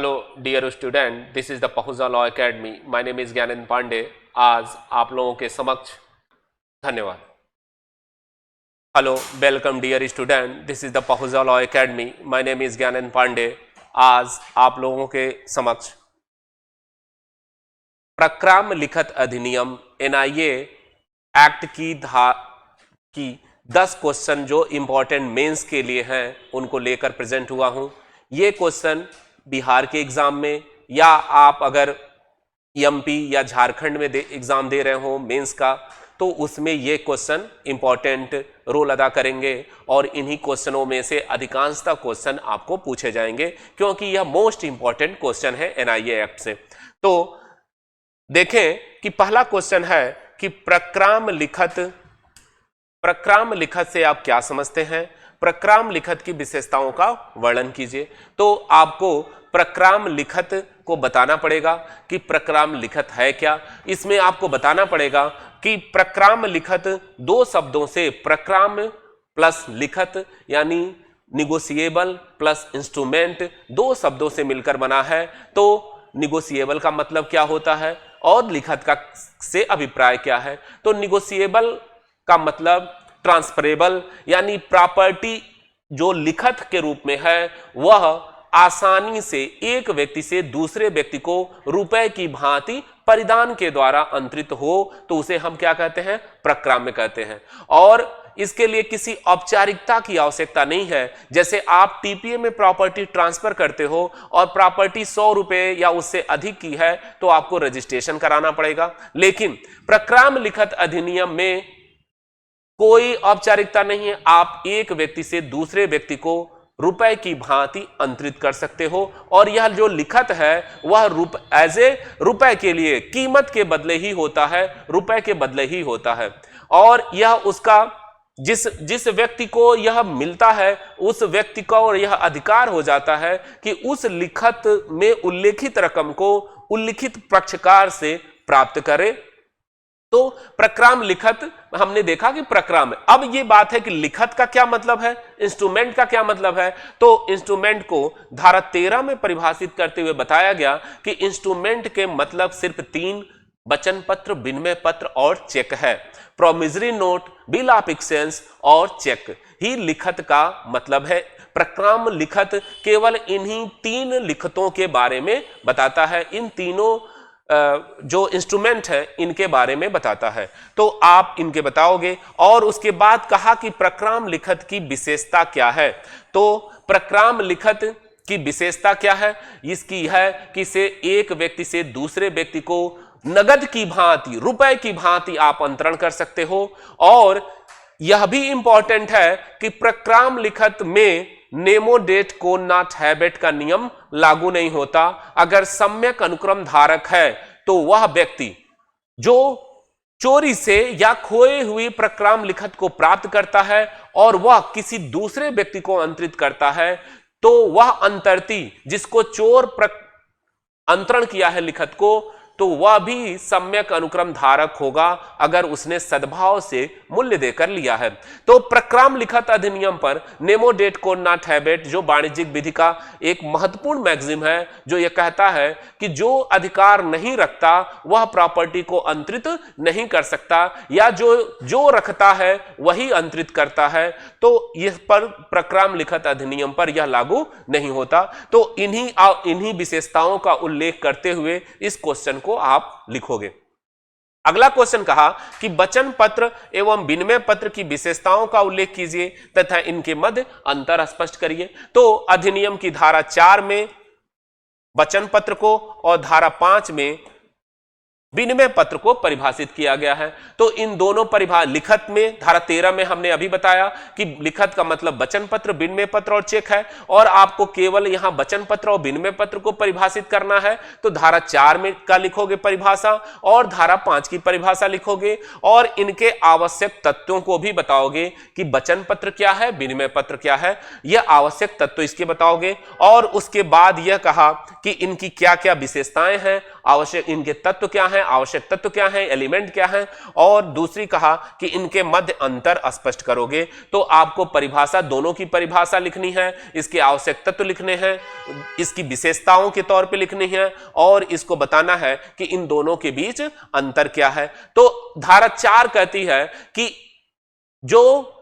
Hello dear student, this is the Pahuja law academy. My name is Gyanendra Pandey. आज आप लोगों के समक्ष धन्यवाद। Hello, welcome dear student, this is the Pahuja law academy. My name is Gyanendra Pandey. आज आप लोगों के समक्ष प्रक्राम लिखत अधिनियम एनआईए एक्ट की 10 क्वेश्चन जो इंपॉर्टेंट मेंस के लिए हैं उनको लेकर प्रेजेंट हुआ हूं। ये क्वेश्चन बिहार के एग्जाम में या आप अगर एमपी या झारखंड में एग्जाम दे रहे हो मेंस का, तो उसमें ये क्वेश्चन इंपॉर्टेंट रोल अदा करेंगे और इन्हीं क्वेश्चनों में से अधिकांशतः क्वेश्चन आपको पूछे जाएंगे क्योंकि यह मोस्ट इंपॉर्टेंट क्वेश्चन है एनआईए एक्ट से। तो देखें कि पहला क्वेश्चन है कि प्रक्राम लिखत से आप क्या समझते हैं। प्रक्राम लिखत की विशेषताओं का वर्णन कीजिए। तो आपको प्रक्राम लिखत को बताना पड़ेगा कि प्रक्राम लिखत है क्या। इसमें आपको बताना पड़ेगा कि प्रक्राम लिखत दो शब्दों से, प्रक्राम प्लस लिखत यानी निगोशिएबल प्लस इंस्ट्रूमेंट, दो शब्दों से मिलकर बना है। तो निगोशिएबल का मतलब क्या होता है और लिखत का से अभिप्राय क्या है। तो निगोशिएबल का मतलब ट्रांसफरेबल यानी प्रॉपर्टी जो लिखत के रूप में है वह आसानी से एक व्यक्ति से दूसरे व्यक्ति को रुपए की भांति परिधान के द्वारा अंतरित हो, तो उसे हम क्या कहते हैं, प्रक्राम्य कहते हैं। और इसके लिए किसी औपचारिकता की आवश्यकता नहीं है। जैसे आप टीपीए में प्रॉपर्टी ट्रांसफर करते हो और प्रॉपर्टी 100 रुपए या उससे अधिक की है तो आपको रजिस्ट्रेशन कराना पड़ेगा। लेकिन प्रक्राम लिखत अधिनियम में कोई औपचारिकता नहीं है। आप एक व्यक्ति से दूसरे व्यक्ति को रुपए की भांति अंतरित कर सकते हो और यह जो लिखत है वह रुपए के लिए कीमत के बदले ही होता है, रुपए के बदले ही होता है। और यह उसका जिस व्यक्ति को यह मिलता है उस व्यक्ति का और यह अधिकार हो जाता है कि उस लिखत में उल्लेखित रकम को उल्लिखित पक्षकार से प्राप्त करे। तो प्रक्राम लिखत हमने देखा कि प्रक्राम। अब ये बात है कि लिखत का क्या मतलब है, इंस्ट्रूमेंट का क्या मतलब है। तो इंस्ट्रूमेंट को धारा 13 में परिभाषित करते हुए बताया गया कि इंस्ट्रूमेंट के मतलब सिर्फ 3 वचन पत्र, विनिमय पत्र और चेक है। Promissory note, bill of exchange और चेक ही लिखत का मतलब है। प्रक्राम लिखत केवल इन्हीं 3 लिखतों के बारे में बताता है, इन तीनों जो इंस्ट्रूमेंट है इनके बारे में बताता है। तो आप इनके बताओगे। और उसके बाद कहा कि प्रक्राम लिखत की विशेषता क्या है। तो प्रक्राम लिखत की विशेषता क्या है, इसकी है कि इसे एक व्यक्ति से दूसरे व्यक्ि को नगद की भांति, रुपए की भांति आप अंतरण कर सकते हो। और यह भी इंपॉर्टेंट है कि प्रक्राम लिखत में नेमो डेट को नॉट हैबिट का नियम लागू नहीं होता। अगर सम्यक अनुक्रम धारक है तो वह व्यक्ति जो चोरी से या खोए हुई प्रक्राम लिखत को प्राप्त करता है और वह किसी दूसरे व्यक्ति को अंतरित करता है, तो वह अंतरती जिसको चोर अंतरण किया है लिखत को, तो वह भी सम्यक अनुक्रम धारक होगा अगर उसने सद्भाव से मूल्य देकर लिया है। तो प्रक्राम लिखत अधिनियम पर नेमो डेट को नॉट हैबिट जो वाणिज्यिक विधि का एक महत्वपूर्ण मैक्सिम है, जो यह कहता है कि जो अधिकार नहीं रखता वह प्रॉपर्टी को अंतरित नहीं कर सकता, या जो रखता है वही अंतरित करता है। तो इस पर प्रक्राम लिखत अधिनियम पर यह लागू नहीं होता। तो इन्हीं विशेषताओं का उल्लेख करते हुए इस क्वेश्चन को आप लिखोगे। अगला क्वेश्चन कहा कि वचन पत्र एवं विनिमय पत्र की विशेषताओं का उल्लेख कीजिए तथा इनके मध्य अंतर स्पष्ट करिए। तो अधिनियम की धारा 4 में वचन पत्र को और धारा 5 में विनिमय पत्र को परिभाषित किया गया है। तो इन दोनों लिखत में धारा 13 में हमने अभी बताया कि लिखत का मतलब वचन पत्र, विनिमय पत्र और चेक है, और आपको केवल यहां वचन पत्र और विनिमय पत्र को परिभाषित करना है। तो धारा 4 में का लिखोगे परिभाषा और धारा 5 की परिभाषा लिखोगे और इनके आवश्यक तत्वों को भी बताओगे कि वचन पत्र क्या है, विनिमय पत्र क्या है, यह आवश्यक तत्व इसके बताओगे। और उसके बाद यह कहा कि इनकी क्या क्या विशेषताएं हैं आवश्यक इनके तत्व क्या हैं, आवश्यक तत्व क्या हैं, एलिमेंट क्या हैं, और दूसरी कहा कि इनके मध्य अंतर स्पष्ट करोगे। तो आपको परिभाषा, दोनों की परिभाषा लिखनी है, इसके आवश्यक तत्व लिखने हैं, इसकी विशेषताओं के तौर पे लिखनी है, और इसको बताना है कि इन दोनों के बीच अंतर क्या है। तो धारा 4 कहती है कि जो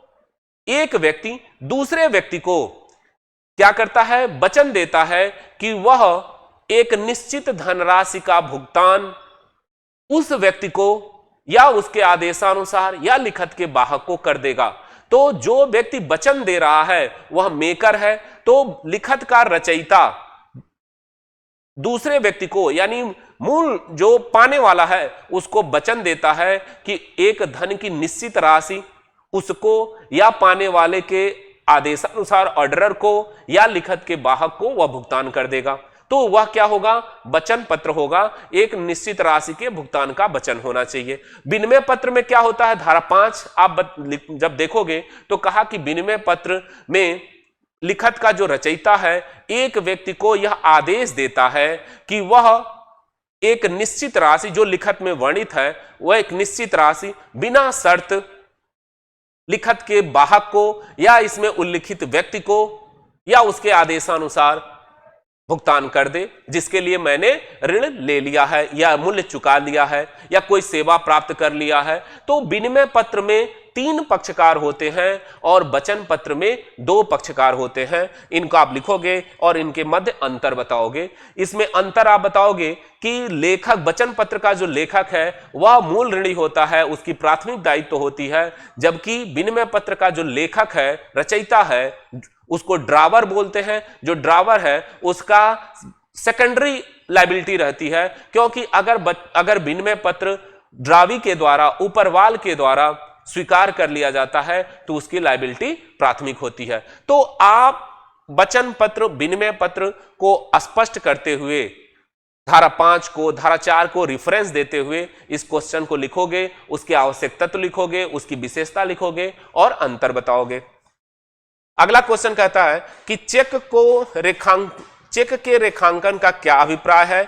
एक व्यक्ति दूसरे व्यक्ति को क्या करता है, वचन देता है कि वह एक निश्चित धनराशि का भुगतान उस व्यक्ति को या उसके आदेशानुसार या लिखत के वाहक को कर देगा। तो जो व्यक्ति वचन दे रहा है वह मेकर है, तो लिखत का रचयिता दूसरे व्यक्ति को यानी मूल जो पाने वाला है उसको वचन देता है कि एक धन की निश्चित राशि उसको या पाने वाले के आदेशानुसार ऑर्डरर को या लिखत के वाहक को वह भुगतान कर देगा। तो वह क्या होगा, वचन पत्र होगा, एक निश्चित राशि के भुगतान का वचन होना चाहिए। विनिमय पत्र में क्या होता है, धारा 5 आप जब देखोगे तो कहा कि विनिमय पत्र में लिखत का जो रचयिता है एक व्यक्ति को यह आदेश देता है कि वह एक निश्चित राशि जो लिखत में वर्णित है वह एक निश्चित राशि बिना शर्त लिखत के वाहक को या इसमें उल्लिखित व्यक्ति को या उसके आदेशानुसार भुगतान कर दे, जिसके लिए मैंने ऋण ले लिया है या मूल्य चुका लिया है या कोई सेवा प्राप्त कर लिया है। तो विनिमय पत्र में 3 पक्षकार होते हैं और वचन पत्र में 2 पक्षकार होते हैं। इनको आप लिखोगे और इनके मध्य अंतर बताओगे। इसमें अंतर आप बताओगे कि लेखक, वचन पत्र का जो लेखक है वह मूल ऋणी होता है, उसकी प्राथमिक दायित्व होती है, जबकि विनिमय पत्र का जो लेखक है, रचयिता है, उसको ड्रावर बोलते हैं। जो ड्रावर है उसका सेकेंडरी लायबिलिटी रहती है, क्योंकि अगर विनिमय पत्र ड्रावी के द्वारा, ऊपरवाल के द्वारा स्वीकार कर लिया जाता है तो उसकी लायबिलिटी प्राथमिक होती है। तो आप वचन पत्र, विनिमय पत्र को स्पष्ट करते हुए धारा 5 को, धारा 4 को रेफरेंस देते हुए इस क्वेश्चन को लिखोगे, उसके आवश्यक तत्व लिखोगे, उसकी विशेषता लिखोगे और अंतर बताओगे। अगला क्वेश्चन कहता है कि चेक के रेखांकन का क्या अभिप्राय है,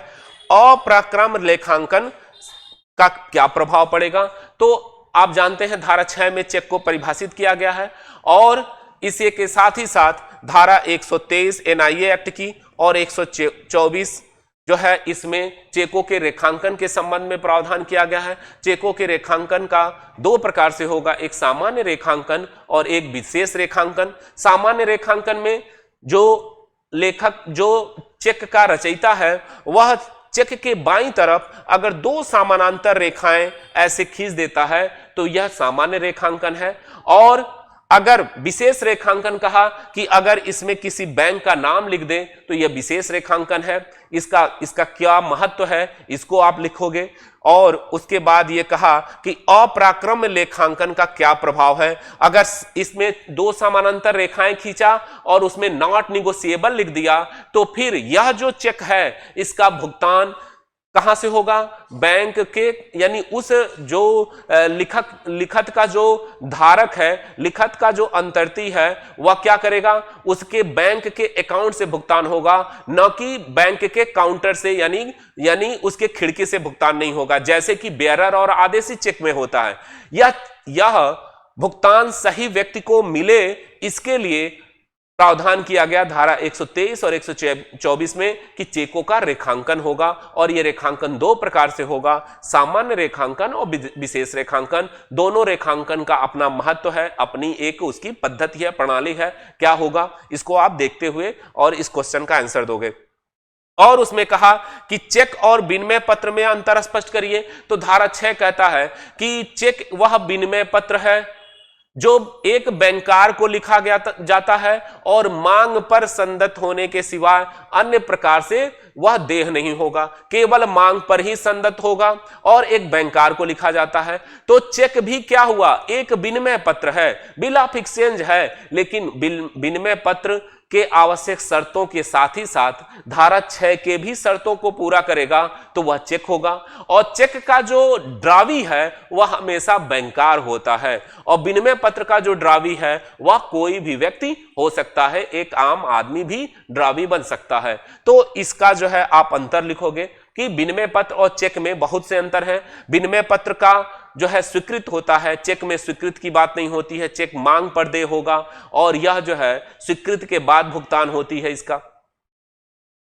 अप्रक्रम रेखांकन का क्या प्रभाव पड़ेगा। तो आप जानते हैं धारा 6 में चेक को परिभाषित किया गया है और इसी के साथ ही साथ धारा 123 एनआईए एक्ट की और 124 जो है इसमें चेकों के रेखांकन के संबंध में प्रावधान किया गया है। चेकों के रेखांकन का 2 प्रकार से होगा, एक सामान्य रेखांकन और एक विशेष रेखांकन। सामान्य रेखांकन में जो लेखक, जो चेक का रचयिता है, वह चेक के बाईं तरफ अगर 2 समानांतर रेखाएं ऐसे खींच देता है तो यह सामान्य रेखांकन है। और अगर विशेष रेखांकन कहा कि अगर इसमें किसी बैंक का नाम लिख दें तो यह विशेष रेखांकन है। इसका क्या महत्व है इसको आप लिखोगे। और उसके बाद यह कहा कि अप्राक्रम्य रेखांकन का क्या प्रभाव है। अगर इसमें 2 समानांतर रेखाएं खींचा और उसमें नॉट निगोशिएबल लिख दिया तो फिर यह जो चेक है इसका भुगतान कहां से होगा, बैंक के, यानी उस जो लिखत का जो धारक है, लिखत का जो अंतर्ती है, वह क्या करेगा, उसके बैंक के अकाउंट से भुगतान होगा, न कि बैंक के काउंटर से, यानी उसके खिड़की से भुगतान नहीं होगा, जैसे कि बेयरर और आदेशी चेक में होता है। यह भुगतान सही व्यक्ति को मिले इसके लिए प्रावधान किया गया धारा 123 और 124 में कि चेकों का रेखांकन होगा। और यह रेखांकन 2 प्रकार से होगा, सामान्य रेखांकन और विशेष रेखांकन। दोनों रेखांकन का अपना महत्व है, अपनी एक उसकी पद्धति है, प्रणाली है। क्या होगा इसको आप देखते हुए और इस क्वेश्चन का आंसर दोगे। और उसमें कहा कि चेक और विनिमय पत्र में अंतर स्पष्ट करिए। तो धारा 6 कहता है कि चेक वह विनिमय पत्र है जो एक बैंकर को लिखा गया जाता है और मांग पर संदत होने के सिवाय अन्य प्रकार से वह देह नहीं होगा, केवल मांग पर ही संदत होगा और एक बैंकर को लिखा जाता है। तो चेक भी क्या हुआ, एक विनिमय पत्र है, बिल ऑफ एक्सचेंज है, लेकिन विनिमय पत्र के आवश्यक शर्तों के साथ ही साथ धारा 6 के भी शर्तों को पूरा करेगा तो वह चेक होगा। और चेक का जो ड्रावी है वह हमेशा बैंकर होता है और विनिमय पत्र का जो ड्रावी है वह कोई भी व्यक्ति हो सकता है, एक आम आदमी भी ड्रावी बन सकता है। तो इसका जो है आप अंतर लिखोगे कि विनिमय पत्र और चेक में बहुत से अंतर हैं। विनिमय पत्र का जो है स्वीकृत होता है, चेक में स्वीकृत की बात नहीं होती है। चेक मांग पर देय होगा और यह जो है स्वीकृत के बाद भुगतान होती है इसका।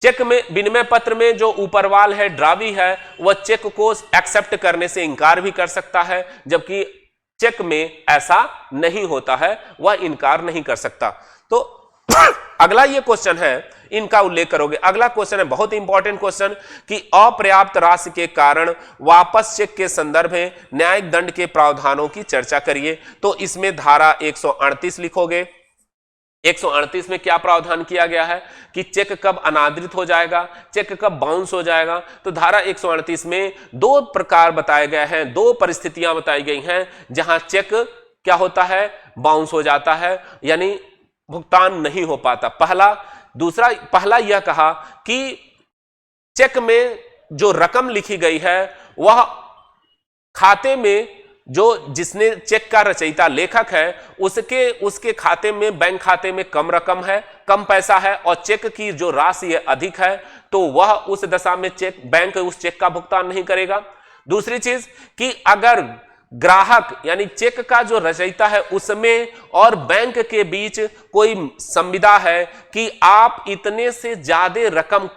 चेक में, विनिमय पत्र में जो ऊपरवाल है, ड्रावी है, वह चेक को एक्सेप्ट करने से इनकार भी कर सकता है, जबकि चेक में ऐसा नहीं होता है, वह इनकार नहीं कर सकता। तो अगला ये क्वेश्चन है, इनका उल्लेख करोगे। अगला क्वेश्चन है बहुत इंपॉर्टेंट क्वेश्चन कि अपर्याप्त राशि के कारण वापस चेक के संदर्भ में न्यायिक दंड के प्रावधानों की चर्चा करिए। तो इसमें धारा 138 लिखोगे। 138 में क्या प्रावधान किया गया है कि चेक कब अनादृत हो जाएगा, चेक कब बाउंस हो जाएगा। तो धारा 138 में दो प्रकार बताए गए हैं, दो परिस्थितियां बताई गई हैं जहां चेक क्या होता है, बाउंस हो जाता है, यानी भुगतान नहीं हो पाता। पहला यह कहा कि चेक में जो रकम लिखी गई है वह खाते में, जो जिसने चेक का रचयिता लेखक है उसके खाते में, बैंक खाते में कम रकम है, कम पैसा है और चेक की जो राशि है अधिक है, तो वह उस दशा में बैंक उस चेक का भुगतान नहीं करेगा। दूसरी चीज कि अगर ग्राहक यानी चेक का जो रचयिता है उसमें और बैंक के बीच कोई संविदा है कि आप इतने से ज्यादा रकम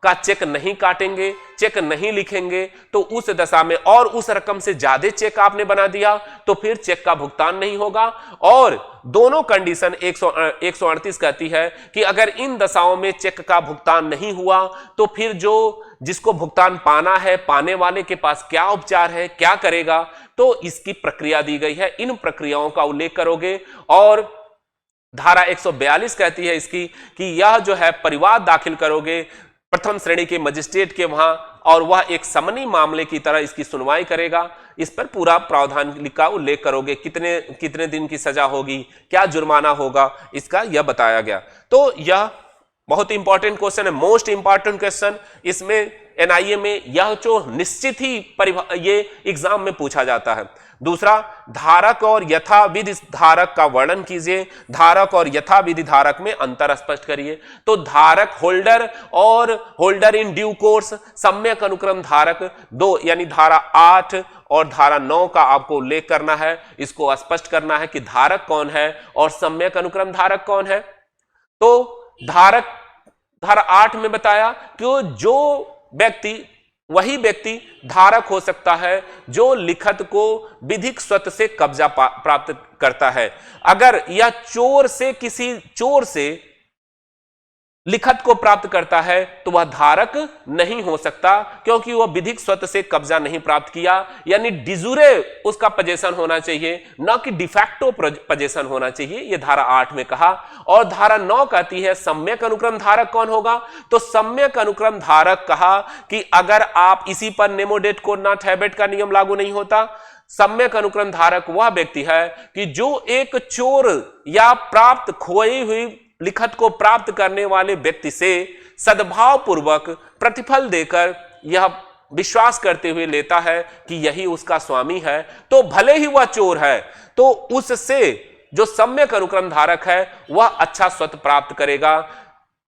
का चेक नहीं काटेंगे, चेक नहीं लिखेंगे, तो उस दशा में और उस रकम से ज्यादा चेक आपने बना दिया तो फिर चेक का भुगतान नहीं होगा। और दोनों कंडीशन 138 कहती है कि अगर इन दशाओं में चेक का भुगतान नहीं हुआ तो फिर जिसको भुगतान पाना है, पाने वाले के पास क्या उपचार है, क्या करेगा। तो इसकी प्रक्रिया दी गई है, इन प्रक्रियाओं का उल्लेख करोगे। और धारा 142 कहती है इसकी कि यह जो है परिवाद दाखिल करोगे प्रथम श्रेणी के मजिस्ट्रेट के वहां, और वह एक समनी मामले की तरह इसकी सुनवाई करेगा। इस पर पूरा प्रावधान का उल्लेख करोगे, कितने दिन की सजा होगी, क्या जुर्माना होगा, इसका यह बताया गया। तो यह बहुत इंपॉर्टेंट क्वेश्चन है, मोस्ट इंपॉर्टेंट क्वेश्चन। इसमें एनआईए में यह जो निश्चित ही ये एग्जाम में पूछा जाता है। दूसरा, धारक और यथाविधि धारक का वर्णन कीजिए। धारक और यथाविधि धारक में अंतर स्पष्ट करिए। तो धारक होल्डर और होल्डर इन ड्यू कोर्स, सम्यक अनुक्रम धारक दो, यानी धारा 8 और धारा 9 का आपको उल्लेख करना है। इसको स्पष्ट करना है कि धारक कौन है और सम्यक अनुक्रम धारक कौन है। तो धारा 8 में बताया कि जो वही व्यक्ति धारक हो सकता है जो लिखत को विधिक स्वत से कब्जा प्राप्त करता है। अगर यह किसी चोर से लिखत को प्राप्त करता है तो वह धारक नहीं हो सकता, क्योंकि वह विधिक स्वत से कब्जा नहीं प्राप्त किया, यानी डिजूरे उसका पजेशन होना चाहिए, न कि डिफैक्टो पजेशन होना चाहिए। यह धारा 8 में कहा। और धारा 9 कहती है सम्यक अनुक्रम धारक कौन होगा। तो सम्यक अनुक्रम धारक कहा कि अगर आप इसी पर नेमो डेट कोड नॉट हैबिट का नियम लागू नहीं होता। सम्यक अनुक्रम धारक वह व्यक्ति है कि जो एक चोर या प्राप्त खोई हुई लिखत को प्राप्त करने वाले व्यक्ति से सद्भाव पूर्वक प्रतिफल देकर यह विश्वास करते हुए लेता है कि यही उसका स्वामी है, तो भले ही वह चोर है तो उससे जो सम्यक अनुक्रम धारक है वह अच्छा स्वत प्राप्त करेगा।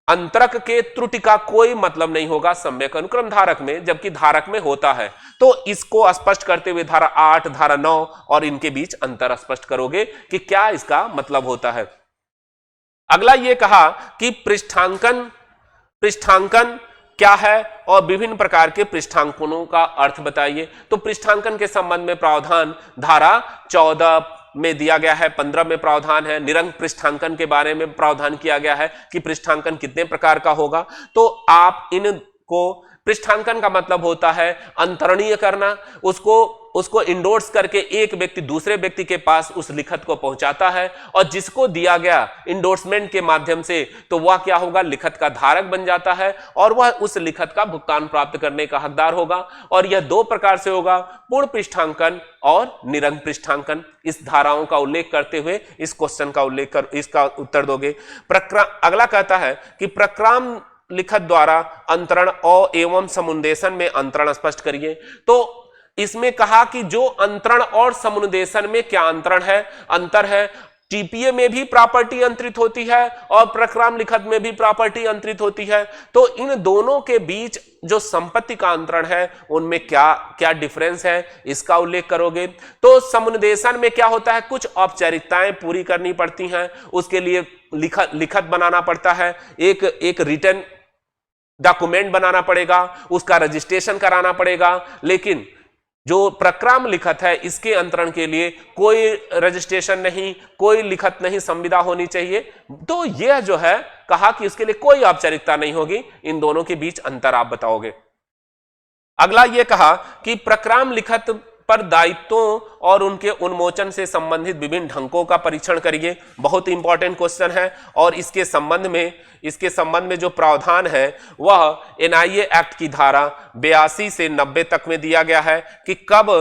अंतरक के त्रुटि का कोई मतलब नहीं होगा सम्यक अनुक्रम धारक में, जबकि धारक में होता है। तो इसको स्पष्ट करते हुए धारा 8, धारा 9 और इनके बीच अंतर स्पष्ट करोगे कि क्या इसका मतलब होता है। अगला ये कहा कि पृष्ठांकन क्या है और विभिन्न प्रकार के पृष्ठांकनों का अर्थ बताइए। तो पृष्ठांकन के संबंध में प्रावधान धारा 14 में दिया गया है, 15 में प्रावधान है। निरंक पृष्ठांकन के बारे में प्रावधान किया गया है कि पृष्ठांकन कितने प्रकार का होगा। तो आप इनको, पृष्ठांकन का मतलब होता है अंतरणीय करना, उसको इंडोर्स करके एक व्यक्ति दूसरे व्यक्ति के पास उस लिखत को पहुंचाता है और जिसको दिया गया इंडोर्समेंट के माध्यम से, तो वह क्या होगा, लिखत का धारक बन जाता है और वह उस लिखत का भुगतान प्राप्त करने का हकदार होगा। और यह दो प्रकार से होगा, पूर्ण पृष्ठांकन और निरंक पृष्ठांकन। इस धाराओं का उल्लेख करते हुए इस क्वेश्चन का उल्लेख कर इसका उत्तर दोगे। अगला कहता है कि प्रक्राम लिखत द्वारा अंतरण और एवं समुन्देशन में अंतरण स्पष्ट करिए। तो इसमें कहा कि जो अंतरण और समुन्देशन में क्या अंतर है। टीपीए में भी प्रॉपर्टी अंतरित होती है और प्रक्राम लिखत में भी प्रॉपर्टी अंतरित होती है। तो इन दोनों के बीच जो संपत्ति का अंतरण है उनमें क्या क्या डिफरेंस है इसका उल्लेख करोगे। तो समुन्देशन में क्या होता है, कुछ औपचारिकताएं पूरी करनी पड़ती हैं, उसके लिए लिखत बनाना पड़ता है, एक रिटन डॉक्यूमेंट बनाना पड़ेगा, उसका रजिस्ट्रेशन कराना पड़ेगा। लेकिन जो प्रक्राम लिखत है इसके अंतरण के लिए कोई रजिस्ट्रेशन नहीं, कोई लिखत नहीं, संविदा होनी चाहिए। तो यह जो है कहा कि उसके लिए कोई औपचारिकता नहीं होगी। इन दोनों के बीच अंतर आप बताओगे। अगला यह कहा कि प्रक्राम लिखत पर दायित्वों और उनके उन्मोचन से संबंधित विभिन्न ढंगों का परीक्षण करिए। बहुत इंपॉर्टेंट क्वेश्चन है और इसके संबंध में जो प्रावधान है वह एनआईए एक्ट की धारा 82 से 90 तक में दिया गया है कि कब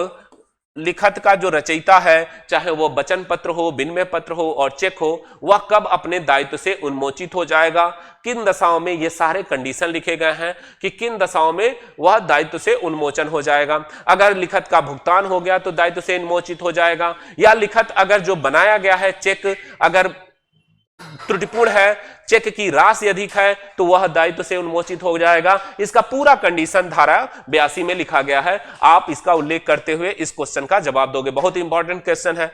लिखत का जो रचयिता है, चाहे वो वचन पत्र हो, विनिमय पत्र हो और चेक हो, वह कब अपने दायित्व से उन्मोचित हो जाएगा, किन दशाओं में, ये सारे कंडीशन लिखे गए हैं कि किन दशाओं में वह दायित्व से उन्मोचन हो जाएगा। अगर लिखत का भुगतान हो गया तो दायित्व से उन्मोचित हो जाएगा, या लिखत अगर जो बनाया गया है चेक अगर त्रुटिपूर्ण है, चेक की राशि अधिक है, तो वह दायित्व से उन्मोचित हो जाएगा। इसका पूरा कंडीशन धारा 82 में लिखा गया है। आप इसका उल्लेख करते हुए इस क्वेश्चन का जवाब दोगे। बहुत इंपॉर्टेंट क्वेश्चन है।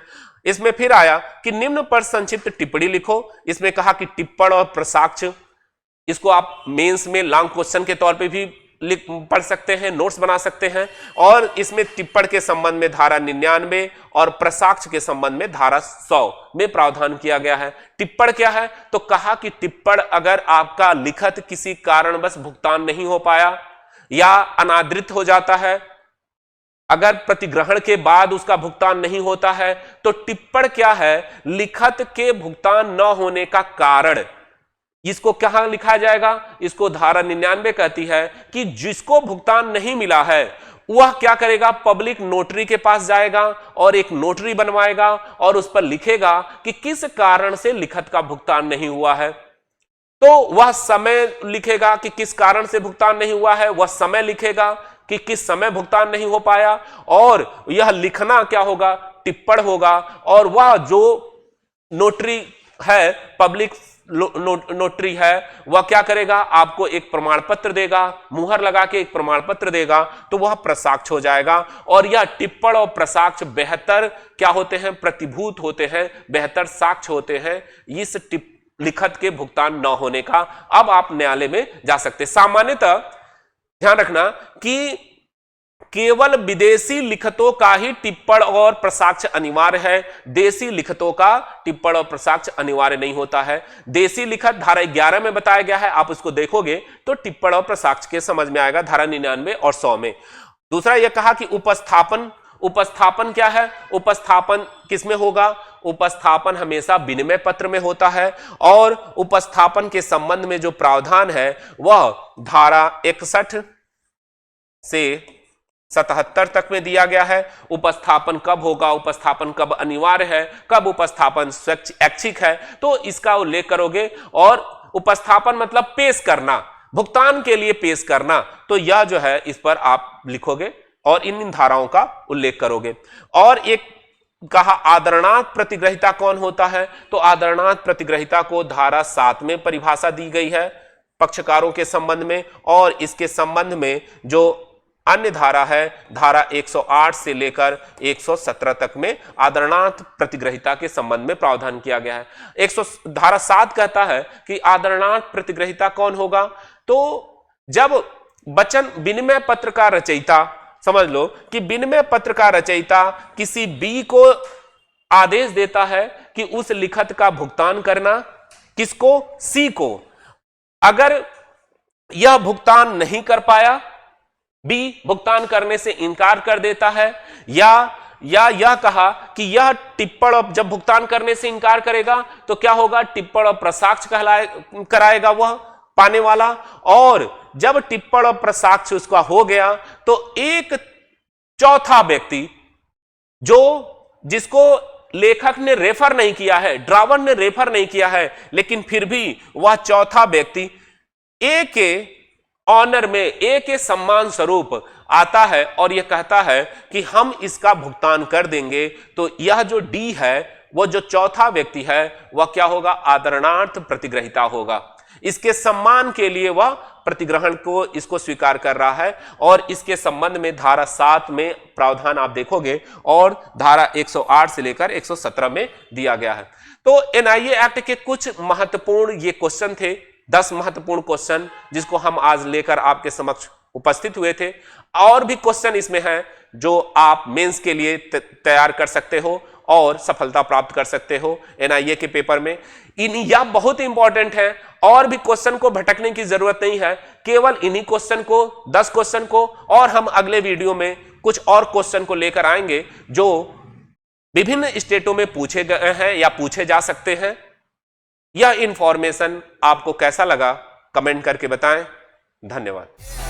इसमें फिर आया कि निम्न पर संक्षिप्त टिप्पणी लिखो। इसमें कहा कि टिप्पण और प्रसाक्ष, इसको आप मेंस में लॉन्ग क्वेश्चन के तौर पे भी पढ़ सकते हैं, नोट्स बना सकते हैं। और इसमें टिप्पण के संबंध में धारा 99 और प्रसाक्ष के संबंध में धारा 100 में प्रावधान किया गया है। टिप्पण क्या है, तो कहा कि टिप्पण अगर आपका लिखत किसी कारणवश भुगतान नहीं हो पाया या अनादृत हो जाता है, अगर प्रतिग्रहण के बाद उसका भुगतान नहीं होता है, तो टिप्पण क्या है, लिखत के भुगतान न होने का कारण। इसको कहां लिखा जाएगा, इसको धारा 99 कहती है कि जिसको भुगतान नहीं मिला है वह क्या करेगा, पब्लिक नोटरी के पास जाएगा और एक नोटरी बनवाएगा और उस पर लिखेगा कि किस कारण से लिखत का भुगतान नहीं हुआ है। तो वह समय लिखेगा कि किस कारण से भुगतान नहीं हुआ है, वह समय लिखेगा कि किस समय भुगतान नहीं हो पाया, और यह लिखना क्या होगा, टिप्पण होगा। और वह जो नोटरी है, पब्लिक नोटरी है, वह क्या करेगा, आपको एक प्रमाण पत्र देगा, मुहर लगा के एक प्रमाण पत्र देगा, तो वह प्रसाक्ष हो जाएगा। और यह टिप्पण और प्रसाक्ष बेहतर क्या होते हैं, प्रतिभूत होते हैं, बेहतर साक्ष्य होते हैं इस लिखत के भुगतान न होने का। अब आप न्यायालय में जा सकते। सामान्यतः ध्यान रखना कि केवल विदेशी लिखतों का ही टिप्पण और प्रसाक्ष्य अनिवार्य है, देशी लिखतों का टिप्पण और प्रसाक्ष्य अनिवार्य नहीं होता है। देशी लिखत धारा 11 में बताया गया है, आप उसको देखोगे तो टिप्पण और प्रसाक्ष्य के समझ में आएगा धारा 99 और 100 में। दूसरा यह कहा कि उपस्थापन क्या है, उपस्थापन किसमें होगा, उपस्थापन हमेशा विनिमय पत्र में होता है। और उपस्थापन के संबंध में जो प्रावधान है वह धारा 61 से 77 तक में दिया गया है। उपस्थापन कब होगा, उपस्थापन कब अनिवार्य है, कब उपस्थापन ऐच्छिक है, तो इसका उल्लेख करोगे। और उपस्थापन मतलब पेश करना, भुगतान के लिए पेश करना, तो यह जो है इस पर आप लिखोगे और इन धाराओं का उल्लेख करोगे। और एक कहा आदरणार्थ प्रतिग्रहिता कौन होता है, तो आदरणार्थ प्रतिग्रहिता को धारा 7 में परिभाषा दी गई है पक्षकारों के संबंध में। और इसके संबंध में जो अन्य धारा है, धारा 108 से लेकर 117 तक में आदरणार्थ प्रतिग्रहिता के संबंध में प्रावधान किया गया है। धारा 7 कहता है कि आदरणार्थ प्रतिग्रहिता कौन होगा, तो जब वचन विनिमय पत्र का रचयिता, समझ लो कि विनिमय पत्र का रचयिता किसी बी को आदेश देता है कि उस लिखत का भुगतान करना, किसको, सी को। अगर यह भुगतान नहीं कर पाया, बी भुगतान करने से इनकार कर देता है, या यह कहा कि यह टिप्पण जब भुगतान करने से इनकार करेगा तो क्या होगा, टिप्पण और प्रसाक्ष्य कराएगा वह पाने वाला। और जब टिप्पण और प्रसाक्ष्य उसका हो गया तो एक चौथा व्यक्ति जिसको लेखक ने रेफर नहीं किया है, ड्रावर ने रेफर नहीं किया है, लेकिन फिर भी वह चौथा व्यक्ति ए के ऑनर में, ए के सम्मान स्वरूप आता है और यह कहता है कि हम इसका भुगतान कर देंगे, तो यह जो डी है वो जो चौथा व्यक्ति है वह क्या होगा? आदरणार्थ प्रतिग्रहिता होगा। इसके सम्मान के लिए वह प्रतिग्रहण को इसको स्वीकार कर रहा है और इसके संबंध में धारा 7 में प्रावधान आप देखोगे और धारा 108 से लेकर 117 में दिया गया है। तो एनआईए एक्ट के कुछ महत्वपूर्ण ये क्वेश्चन थे, 10 महत्वपूर्ण क्वेश्चन जिसको हम आज लेकर आपके समक्ष उपस्थित हुए थे। और भी क्वेश्चन इसमें हैं जो आप मेंस के लिए तैयार कर सकते हो और सफलता प्राप्त कर सकते हो एनआईए के पेपर में। यह बहुत इंपॉर्टेंट है और भी क्वेश्चन को भटकने की जरूरत नहीं है, केवल इन्हीं क्वेश्चन को 10 क्वेश्चन को, और हम अगले वीडियो में कुछ और क्वेश्चन को लेकर आएंगे जो विभिन्न स्टेटों में पूछे गए हैं या पूछे जा सकते हैं। यह इंफॉर्मेशन आपको कैसा लगा कमेंट करके बताएं। धन्यवाद।